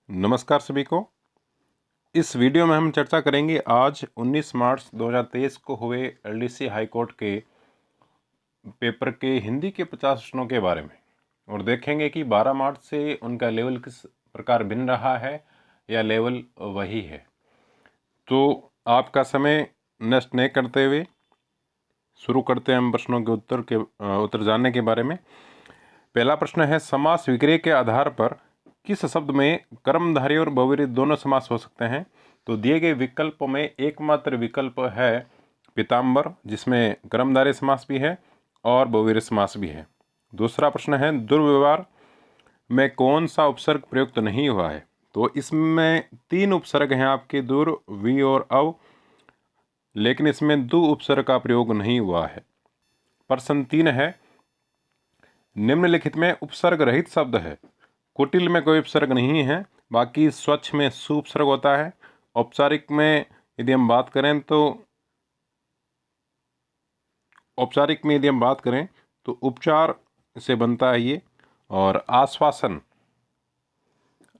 नमस्कार सभी को। इस वीडियो में हम चर्चा करेंगे आज 19 मार्च 2023 को हुए एलडीसी हाई कोर्ट के पेपर के हिंदी के 50 प्रश्नों के बारे में और देखेंगे कि 12 मार्च से उनका लेवल किस प्रकार भिन्न रहा है या लेवल वही है। तो आपका समय नष्ट नहीं करते हुए शुरू करते हैं हम प्रश्नों के उत्तर जानने के बारे में। पहला प्रश्न है, समास विग्रह के आधार पर किस शब्द में कर्मधारय और बहुव्रीहि दोनों समास हो सकते हैं? तो दिए गए विकल्पों में एकमात्र विकल्प है पीताम्बर, जिसमें कर्मधारय समास भी है और बहुव्रीहि समास भी है। दूसरा प्रश्न है, दुर्व्यवहार में कौन सा उपसर्ग प्रयुक्त नहीं हुआ है? तो इसमें 3 उपसर्ग हैं आपके, दुर, वि और अव, लेकिन इसमें 2 उपसर्ग का प्रयोग नहीं हुआ है। प्रश्न 3 है, निम्नलिखित में उपसर्ग रहित शब्द है। कुटिल में कोई उपसर्ग नहीं है, बाकी स्वच्छ में सु उपसर्ग होता है। औपचारिक में यदि हम बात करें तो उपचार से बनता है ये। और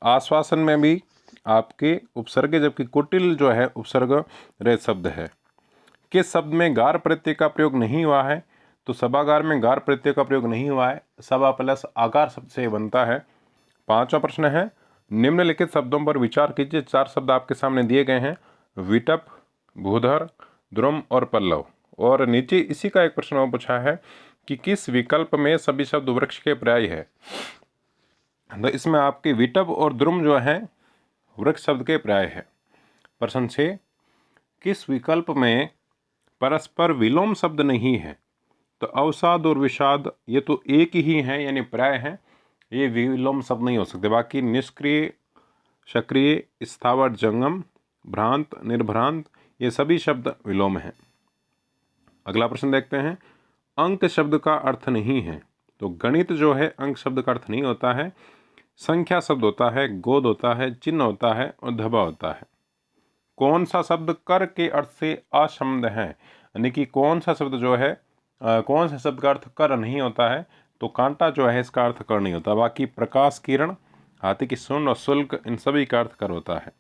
आश्वासन में भी आपके उपसर्ग, जबकि कुटिल जो है उपसर्ग रहित शब्द है। किस शब्द में गार प्रत्यय का प्रयोग नहीं हुआ है? तो सभागार में गार प्रत्यय का प्रयोग नहीं हुआ है, सभा प्लस आकार शब्द से बनता है। पांचवा प्रश्न है, निम्नलिखित शब्दों पर विचार कीजिए। 4 शब्द आपके सामने दिए गए हैं, विटप, भूधर, द्रुम और पल्लव। और नीचे इसी का एक प्रश्न और पूछा है कि किस विकल्प में सभी शब्द वृक्ष के पर्याय है? तो इसमें आपके विटप और द्रुम जो है वृक्ष शब्द के पर्याय है। प्रश्न 6, किस विकल्प में परस्पर विलोम शब्द नहीं है? तो अवसाद और विषाद ये तो एक ही हैं, यानी पर्याय हैं, ये विलोम शब्द नहीं हो सकते। बाकी निष्क्रिय, सक्रिय, स्थावर, जंगम, भ्रांत, निर्भ्रांत, ये सभी शब्द विलोम हैं। अगला प्रश्न देखते हैं, अंक शब्द का अर्थ नहीं है। तो गणित जो है अंक शब्द का अर्थ नहीं होता है। संख्या शब्द होता है, गोद होता है, चिन्ह होता है और धबा होता है। कौन सा शब्द कर के अर्थ से असंबद्ध है? यानी कि कौन सा शब्द जो है कौन सा शब्द का अर्थ कर नहीं होता है? तो कांटा जो है इसका अर्थ कर नहीं होता। बाकी प्रकाश, किरण, हाथी की सूंड और शुल्क, इन सभी का अर्थ कर होता है।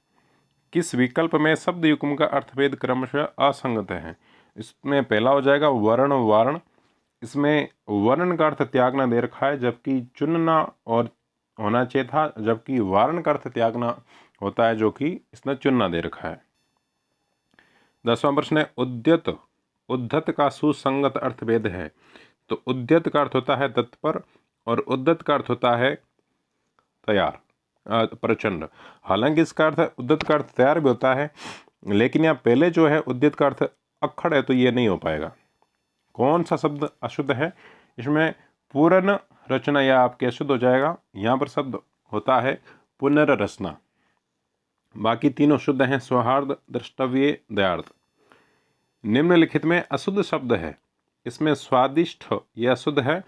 किस विकल्प में शब्द युग्म का अर्थभेद क्रमशः असंगत है? इसमें पहला हो जाएगा वर्ण वारण। इसमें वर्ण का अर्थ त्यागना दे रखा है, जबकि चुनना और होना चाहिए था, जबकि वारण का अर्थ त्यागना होता है, जो कि इसने चुनना दे रखा है। 10वां प्रश्न है, उद्धत का सुसंगत अर्थभेद है। तो उद्यत का अर्थ होता है तत्पर और उद्धत का अर्थ होता है तैयार, प्रचंड। हालांकि इसका अर्थ उद्धत का अर्थ तैयार भी होता है, लेकिन यहाँ पहले जो है उद्यत का अर्थ अक्खड़ है, तो ये नहीं हो पाएगा। कौन सा शब्द अशुद्ध है? इसमें पूर्ण रचना या आपके अशुद्ध हो जाएगा। यहाँ पर शब्द होता है पुनर्रचना। बाकी तीनों शुद्ध हैं, सौहार्द, द्रष्टव्य, दयार्थ। निम्नलिखित में अशुद्ध शब्द है। इसमें स्वादिष्ट यह अशुद्ध है,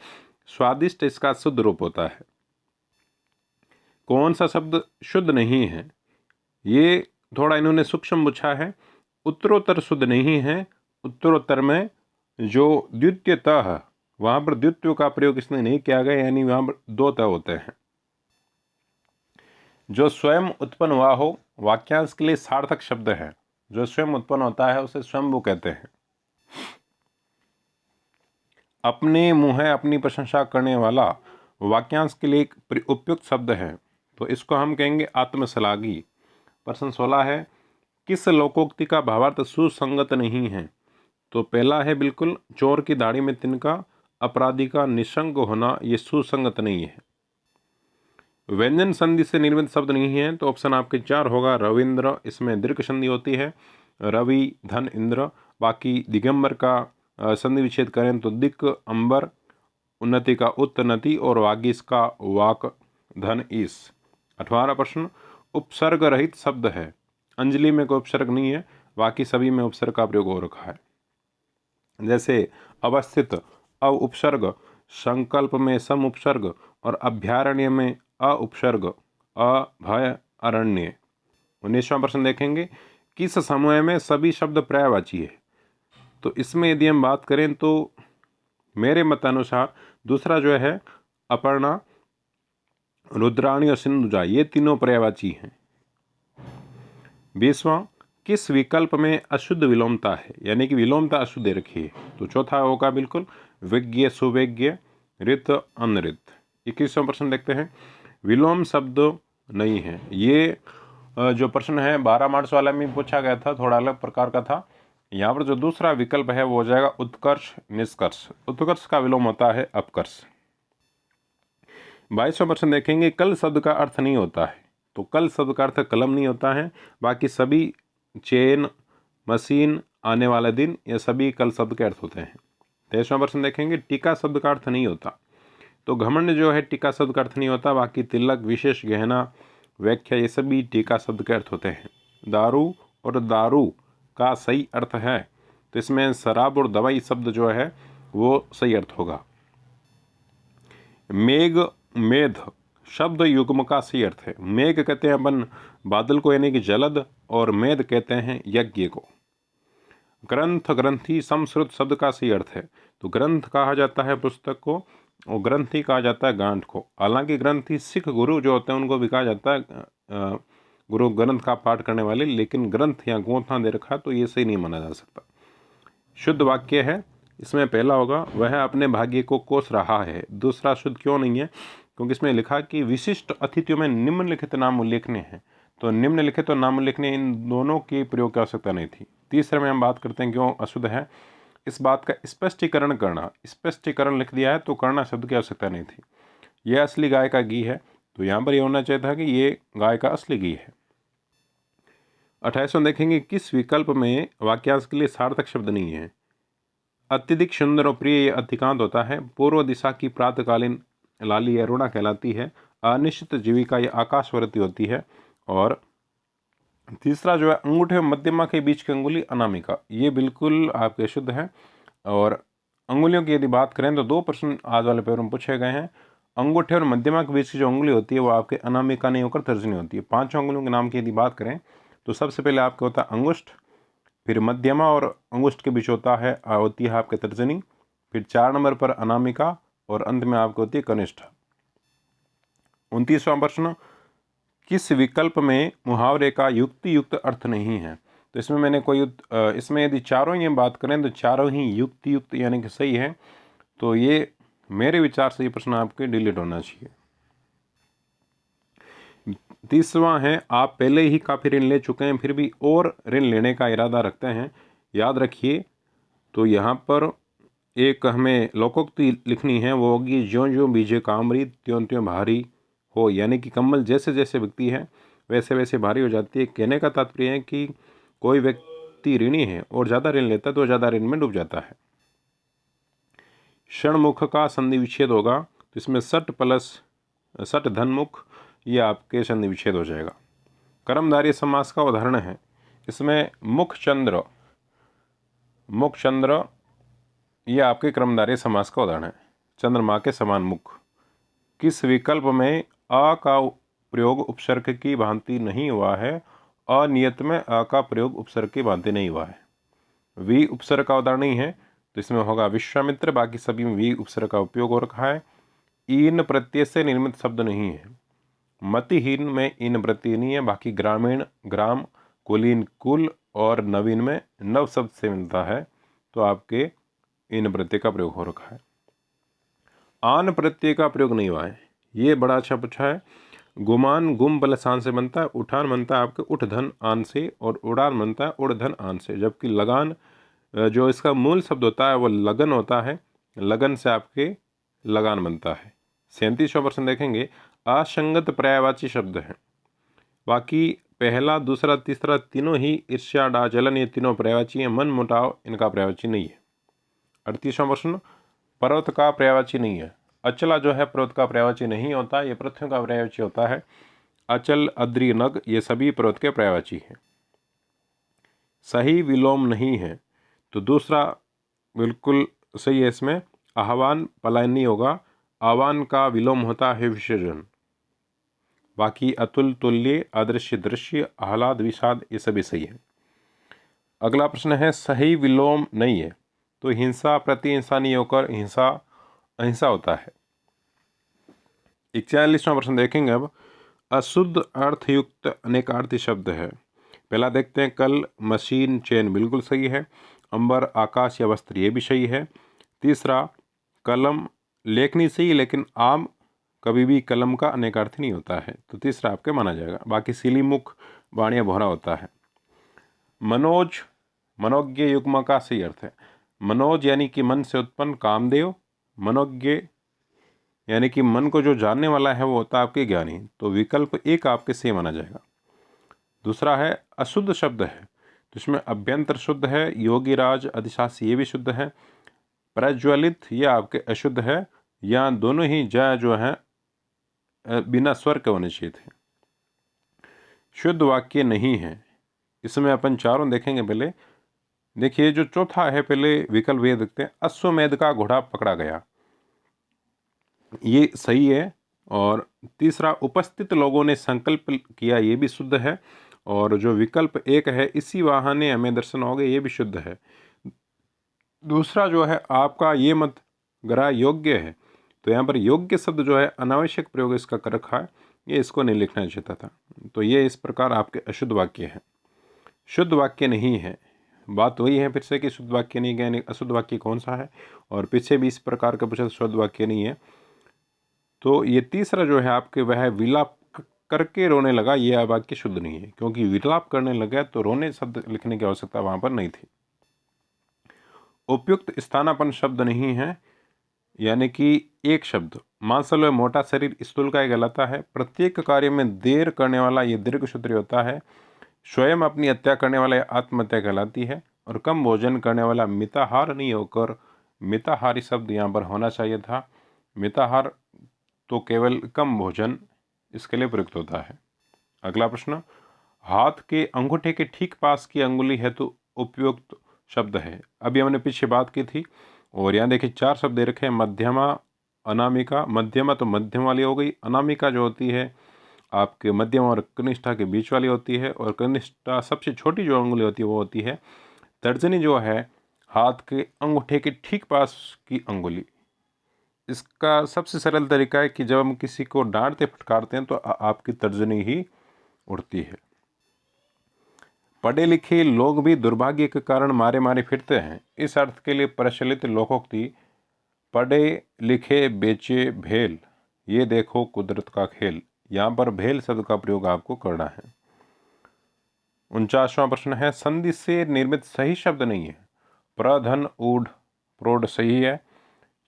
स्वादिष्ट इसका शुद्ध रूप होता है। कौन सा शब्द शुद्ध नहीं है? ये थोड़ा इन्होंने सूक्ष्म पूछा है। उत्तरोत्तर शुद्ध नहीं है। उत्तरोत्तर में जो द्वितीयतः है वहाँ पर द्वित्व का प्रयोग इसने नहीं किया गया, यानी वहाँ पर 2 त होते हैं। जो स्वयं उत्पन्न हुआ हो, वाक्यांश के लिए सार्थक शब्द है। जो स्वयं उत्पन्न होता है उसे स्वयंभू कहते हैं। अपने मुँह अपनी प्रशंसा करने वाला वाक्यांश के लिए एक उपयुक्त शब्द है, तो इसको हम कहेंगे आत्मश्लाघी। प्रश्न 16 है, किस लोकोक्ति का भावार्थ सुसंगत नहीं है? तो पहला है बिल्कुल, चोर की दाढ़ी में तिनका, अपराधी का निशंक होना, ये सुसंगत नहीं है। व्यंजन संधि से निर्मित शब्द नहीं है, तो ऑप्शन आपके 4 होगा रविंद्र। इसमें दीर्घ संधि होती है, रवि, धन, इंद्र। बाकी दिगंबर का संधि विच्छेद करें तो दिक, अंबर, उन्नति का उत्तनति और वागीश का वाक, धन, ईश। 18वां प्रश्न, उपसर्ग रहित शब्द है। अंजलि में कोई उपसर्ग नहीं है, बाकी सभी में उपसर्ग का प्रयोग हो रखा है। जैसे अवस्थित अ उपसर्ग, संकल्प में सम उपसर्ग और अभ्यारण्य में अ उपसर्ग, अभय, अरण्य। 19वां प्रश्न देखेंगे, किस समूह में सभी शब्द पर्यायवाची है? तो इसमें यदि हम बात करें तो मेरे मतानुसार दूसरा जो है अपर्णा, रुद्राणी और सिंधुजा ये तीनों पर्यायवाची हैं। 20वां, किस विकल्प में अशुद्ध विलोमता है, यानी कि विलोमता अशुद्ध दे रखी है। तो चौथा होगा बिल्कुल विज्ञ सुविज्ञ ऋत अनृत। 21वां प्रश्न देखते हैं, विलोम शब्द नहीं है। ये जो प्रश्न है 12 मार्च वाला में पूछा गया था, थोड़ा अलग प्रकार का था। यहाँ पर जो दूसरा विकल्प है वो हो जाएगा उत्कर्ष निष्कर्ष। उत्कर्ष का विलोम होता है अपकर्ष। 22वां प्रश्न देखेंगे, कल शब्द का अर्थ नहीं होता है। तो कल शब्द का अर्थ कलम नहीं होता है, बाकी सभी चेन, मशीन, आने वाला दिन, ये सभी कल शब्द के अर्थ होते हैं। 23वां प्रश्न देखेंगे, टीका शब्द का अर्थ नहीं होता। तो घमंड जो है टीका शब्द का अर्थ नहीं होता, बाकी तिलक, विशेष, गहना, व्याख्या, ये सभी टीका शब्द के अर्थ होते हैं। दारू और दारू का सही अर्थ है, तो इसमें शराब और दवाई शब्द जो है वो सही अर्थ होगा। मेघ मेध शब्द युग्म का सही अर्थ है। मेघ कहते हैं अपन बादल को, यानी कि जलद, और मेध कहते हैं यज्ञ को। ग्रंथ ग्रंथि संस्कृत शब्द का सही अर्थ है। तो ग्रंथ कहा जाता है पुस्तक को, और ग्रंथि कहा जाता है गांठ को। हालांकि ग्रंथि सिख गुरु जो होते हैं उनको भी कहा जाता है गुरु ग्रंथ का पाठ करने वाले, लेकिन ग्रंथ या गोथा दे रखा तो ये सही नहीं माना जा सकता। शुद्ध वाक्य है, इसमें पहला होगा वह अपने भाग्य को कोस रहा है। दूसरा शुद्ध क्यों नहीं है, क्योंकि इसमें लिखा कि विशिष्ट अतिथियों में निम्नलिखित नाम उल्लेखनीय है। तो निम्नलिखित और नाम उल्लेखनीय इन दोनों की प्रयोग की आवश्यकता नहीं थी। तीसरे में हम बात करते हैं क्यों अशुद्ध है, इस बात का स्पष्टीकरण करना। स्पष्टीकरण लिख दिया है तो करना शब्द की आवश्यकता नहीं थी। यह असली गाय का घी है, तो यहाँ पर यह होना चाहिए था कि ये गाय का असली घी है। 28वां देखेंगे, किस विकल्प में वाक्यांश के लिए सार्थक शब्द नहीं है। अत्यधिक सुंदर और प्रिय ये अधिकांत होता है। पूर्व दिशा की प्रातकालीन लाली या रुणा कहलाती है। अनिश्चित जीविका ये आकाशवर्ती होती है। और तीसरा जो है अंगूठे और मध्यमा के बीच की अंगुली अनामिका, ये बिल्कुल आपके शुद्ध है। और अंगुलियों की यदि बात करें तो 2 प्रश्न आज वाले पेपर में पूछे गए हैं। अंगूठे और मध्यमा के बीच की जो अंगुली होती है वो आपके अनामिका नहीं होकर तर्जनी होती है। 5 अंगुलियों के नाम की यदि बात करें तो सबसे पहले आपके होता है अंगुष्ठ, फिर मध्यमा और अंगुष्ठ के बीच होती है आपके तर्जनी, फिर 4 नंबर पर अनामिका, और अंत में आपको होती है कनिष्ठ। 29वां प्रश्न, किस विकल्प में मुहावरे का युक्ति युक्त अर्थ नहीं है। तो इसमें मैंने इसमें यदि चारों ही बात करें तो चारों ही युक्ति युक्त यानी कि सही है। तो ये मेरे विचार से ये प्रश्न आपके डिलीट होना चाहिए। 30वां है, आप पहले ही काफ़ी ऋण ले चुके हैं फिर भी और ऋण लेने का इरादा रखते हैं। याद रखिए, तो यहाँ पर एक हमें लोकोक्ति लिखनी है, वो होगी ज्यों ज्यों बीजे कामृत त्यों त्यों भारी हो, यानी कि कम्बल जैसे जैसे बिकती है वैसे वैसे भारी हो जाती है। कहने का तात्पर्य है कि कोई व्यक्ति ऋणी है और ज़्यादा ऋण लेता है तो ज़्यादा ऋण में डूब जाता है। षणमुख का संधि विच्छेद होगा, तो इसमें सट प्लस सट धनमुख, ये आपके संधि विच्छेद हो जाएगा। कर्मधारय समास का उदाहरण है, इसमें मुख चंद्र ये आपके कर्मधारय समास का उदाहरण है। चंद्रमा के समान मुख। किस विकल्प में अ का प्रयोग उपसर्ग की भांति नहीं हुआ है। अनियत में अ का प्रयोग उपसर्ग की भांति नहीं हुआ है। वी उपसर्ग का उदाहरण नहीं है, तो इसमें होगा विश्वामित्र, बाकी सभी में वी उपसर्ग का उपयोग हो रखा है। ईन प्रत्यय से निर्मित शब्द नहीं है। मतिहीन में इन प्रत्यय नहीं है, बाकी ग्रामीण ग्राम, कुलीन कुल, और नवीन में नव शब्द से मिलता है, तो आपके इन प्रत्यय का प्रयोग हो रखा है। आन प्रत्यय का प्रयोग नहीं हुआ है, ये बड़ा अच्छा पूछा है। गुमान गुम प्लस आन से बनता है। उठान बनता है आपके उठ धन आन से, और उड़ान बनता है उड़ धन आन से। जबकि लगान जो इसका मूल शब्द होता है वो लगन होता है, लगन से आपके लगान बनता है। 37वां प्रश्न देखेंगे, असंगत पर्यायवाची शब्द है। बाकी पहला दूसरा तीसरा तीनों ही ईर्ष्या डा जलन ये तीनों पर्यायवाची हैं। मन मुटाव इनका पर्यायवाची नहीं है। 38वां प्रश्न, पर्वत का पर्यायवाची नहीं है। अचला जो है पर्वत का पर्यायवाची नहीं होता, ये पृथ्वी का पर्यायवाची होता है। अचल, अद्रि, नग ये सभी पर्वत के पर्यायवाची हैं। सही विलोम नहीं है, तो दूसरा बिल्कुल सही है। इसमें आह्वान पलायन नहीं होगा। आह्वान का विलोम होता है विसर्जन। बाकी अतुल, तुल्य, अदृश्य, दृश्य, आह्लाद, विषाद ये सभी सही है। अगला प्रश्न है, सही विलोम नहीं है, तो हिंसा प्रतिहिंसा नहीं होकर हिंसा अहिंसा होता है। 41वां प्रश्न देखेंगे अब। अशुद्ध अर्थयुक्त अनेकार्थी शब्द है। पहला देखते हैं, कल, मशीन, चेन बिल्कुल सही है। अंबर, आकाश या वस्त्र ये भी सही है। तीसरा, कलम, लेखनी सही, लेकिन आम कभी भी कलम का अनेकार्थी नहीं होता है, तो तीसरा आपके माना जाएगा। बाकी सिलीमुख, बाणिया, भौरा होता है। मनोज, मनोज्ञ युग्म का सही अर्थ है। मनोज यानी कि मन से उत्पन्न, कामदेव। मनोज्ञ यानी कि मन को जो जानने वाला है वो होता है आपके ज्ञानी, तो विकल्प एक आपके सही माना जाएगा। दूसरा है अशुद्ध शब्द है, तो इसमें अभ्यंतर शुद्ध है, योगीराज, अधिशासी ये भी शुद्ध है। प्रज्वलित ये आपके अशुद्ध है, या दोनों ही जय जो है बिना स्वर के होने चाहिए थे। शुद्ध वाक्य नहीं है, इसमें अपन चारों देखेंगे। पहले देखिए जो चौथा है, पहले विकल्प ये देखते हैं, अश्वमेध का घोड़ा पकड़ा गया, ये सही है। और तीसरा, उपस्थित लोगों ने संकल्प किया, ये भी शुद्ध है। और जो विकल्प एक है, इसी वाहने हमें दर्शन हो गए, ये भी शुद्ध है। दूसरा जो है आपका, ये मत ग्रह योग्य है, तो यहाँ पर योग्य शब्द जो है अनावश्यक प्रयोग इसका कर रखा है, ये इसको नहीं लिखना चाहिए था। तो ये इस प्रकार आपके अशुद्ध वाक्य है, शुद्ध वाक्य नहीं है। बात वही है फिर से कि शुद्ध वाक्य नहीं है, अशुद्ध वाक्य कौन सा है, और पीछे भी इस प्रकार का पूछा शुद्ध वाक्य नहीं है। तो ये तीसरा जो है आपके, वह विलाप करके रोने लगा, ये वाक्य शुद्ध नहीं है, क्योंकि विलाप करने लगा तो रोने शब्द लिखने की आवश्यकता वहां पर नहीं थी। उपयुक्त स्थानापन्न शब्द नहीं है, यानी कि एक शब्द, मांसल व मोटा शरीर स्थूल का कहलाता है। प्रत्येक कार्य में देर करने वाला ये दीर्घ सूत्री होता है। स्वयं अपनी हत्या करने वाला आत्महत्या कहलाती है। और कम भोजन करने वाला मिताहार नहीं होकर मिताहारी शब्द यहाँ पर होना चाहिए था। मिताहार तो केवल कम भोजन इसके लिए प्रयुक्त होता है। अगला प्रश्न, हाथ के अंगूठे के ठीक पास की अंगुली है तो उपयुक्त शब्द है। अभी हमने पीछे बात की थी, और यहाँ देखिए चार शब्द दे रखे हैं, मध्यमा, अनामिका। मध्यमा तो मध्यम वाली हो गई, अनामिका जो होती है आपके मध्यम और कनिष्ठा के बीच वाली होती है, और कनिष्ठा सबसे छोटी जो अंगुली होती है वो होती है तर्जनी, जो है हाथ के अंगूठे के ठीक पास की अंगुली। इसका सबसे सरल तरीका है कि जब हम किसी को डांटते फटकारते हैं तो आपकी तर्जनी ही उड़ती है। पढ़े लिखे लोग भी दुर्भाग्य के कारण मारे मारे फिरते हैं, इस अर्थ के लिए प्रचलित लोकोक्ति, पढ़े लिखे बेचे भेल, ये देखो कुदरत का खेल, यहाँ पर भेल शब्द का प्रयोग आपको करना है। 49वां प्रश्न है, संधि से निर्मित सही शब्द नहीं है। प्रधन, ऊढ़, प्रौढ़ सही है।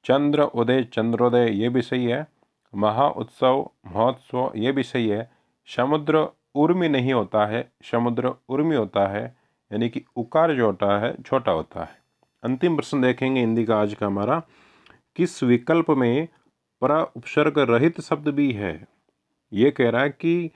चंद्र उदय, चंद्रोदय ये भी सही है। महा उत्सव, महोत्सव ये भी सही है। समुद्र उर्मी नहीं होता है, समुद्र उर्मी होता है, यानी कि उकार जो होता है छोटा होता है। अंतिम प्रश्न देखेंगे हिंदी का आज का हमारा, किस विकल्प में प्र उपसर्ग रहित शब्द भी है। ये कह रहा है कि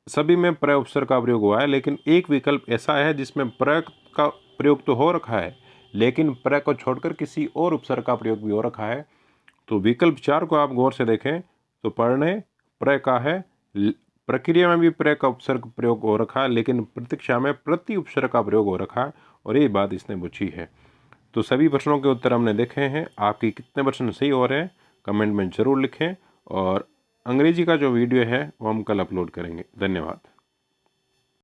सभी में प्र उपसर्ग का प्रयोग हुआ है, लेकिन एक विकल्प ऐसा है जिसमें प्र का प्रयोग तो हो रखा है, लेकिन प्र को छोड़कर किसी और उपसर्ग का प्रयोग भी हो रखा है। तो विकल्प 4 को आप गौर से देखें तो पढ़ने प्र का है, प्रक्रिया में भी प्र का उपसर्ग प्रयोग हो रखा है, लेकिन प्रतीक्षा में प्रति उपसर्ग का प्रयोग हो रखा है, और ये बात इसने पूछी है। तो सभी प्रश्नों के उत्तर हमने देखे हैं। आपकी कितने प्रश्न सही हो रहे हैं कमेंट में ज़रूर लिखें, और अंग्रेजी का जो वीडियो है वो हम कल अपलोड करेंगे। धन्यवाद।